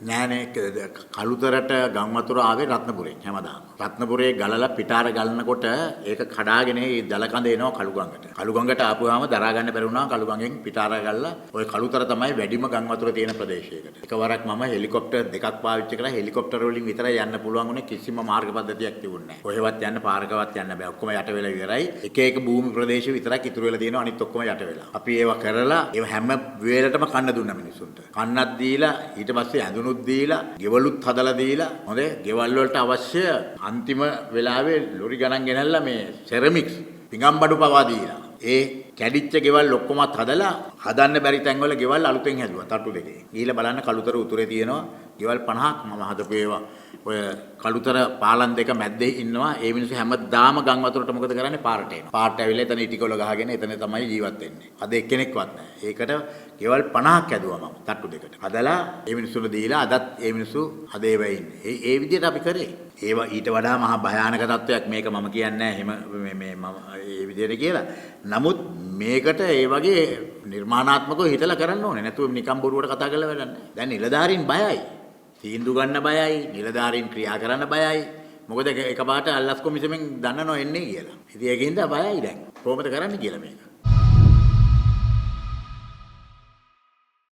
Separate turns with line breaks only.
නෑනේ කළුතරට ගම් වතුර ආවේ රත්නපුරෙන් හැමදාම. රත්නපුරේ ගලලා පිටාර ගලනකොට ඒක කඩාගෙන ඒ දල කඳ එනවා කළුගඟට. කළුගඟට ආපුවාම දරා ගන්න බැරි වුණා කළුගඟෙන් පිටාර ගලලා ওই කළුතර තමයි වැඩිම ගම් වතුර තියෙන ප්‍රදේශයකට. එකවරක් මම හෙලිකොප්ටර් දෙකක් පාවිච්චි කරලා හෙලිකොප්ටර් වලින් විතරයි යන්න පුළුවන් වුණේ කිසිම මාර්ග පද්ධතියක් තිබුණේ නෑ. කොහෙවත් යන්න පාරකවත් යන්න බෑ. ඔක්කොම යට වෙලා ඉවරයි. එක එක භූමි ප්‍රදේශ විතරක් ඉතුරු වෙලා තියෙනවා අනිත් ඔක්කොම යට වෙලා. අපි ඒව කරලා ඒව හැම වේලටම කන්න දුන්නා මිනිස්සුන්ට. කන්නක් දීලා ඊට පස්සේ ඇඳුනුත් දීලා ගෙවලුත් හදලා දීලා හොඳේ ගෙවල් වලට අවශ්‍ය අන්තිම වෙලාවේ ලොරි ගණන් ගෙනල්ලා මේ සෙරමික්ස් පිඟම්බඩු පවා දීලා ඒ කැඩිච්ච ගෙවල් ඔක්කොමත් හදලා හදන්න බැරි තැන්වල ගෙවල් අලුතෙන් හැදුවා තට්ටු දෙකේ. ගිහිල්ලා බලන්න කළුතර උතුරේ තියෙනවා ගෙවල් 50ක් මම හදපු ඒවා. ඔය කළුතර පාලම් දෙක මැද්දේ ඉන්නවා. ඒ මිනිස්සු හැමදාම ගම් වතුරට මොකද කරන්නේ? පාරට එනවා. පාරට ඇවිල්ලා එතන ඉටිකොල ගහගෙන එතන තමයි ජීවත් වෙන්නේ. අද එක්කෙනෙක්වත් නැහැ. ඒකට ගෙවල් 50ක් හැදුවා මම තට්ටු දෙකට. හදලා ඒ මිනිස්සුන්ට දීලා අදත් ඒ මිනිස්සු අද ඒවා ඉන්නේ. ඒ විදිහට අපි කරේ. ඒවා ඊට වඩා මහා භයානක තත්වයක් මේක මම කියන්නේ නැහැ. මේ මම ඒ විදිහට කියලා. නමුත් මේකට ඒ වගේ නිර්මාණාත්මකව හිතලා කරන්න ඕනේ. නැතුව නිකම් බොරුවට කතා කරලා වැඩක් නැහැ. දැන් නිලධාරීන් බයයි. තීන්දුව ගන්න බයයි, නිලධාරීන් ක්‍රියා කරන්න බයයි. මොකද එකපාරට අල්ලස් කොමිසමෙන් දන්නනෝ එන්නේ කියලා. ඉතින් ඒකින්ද බයයි දැන්. කොහොමද කරන්න කියලා මේක.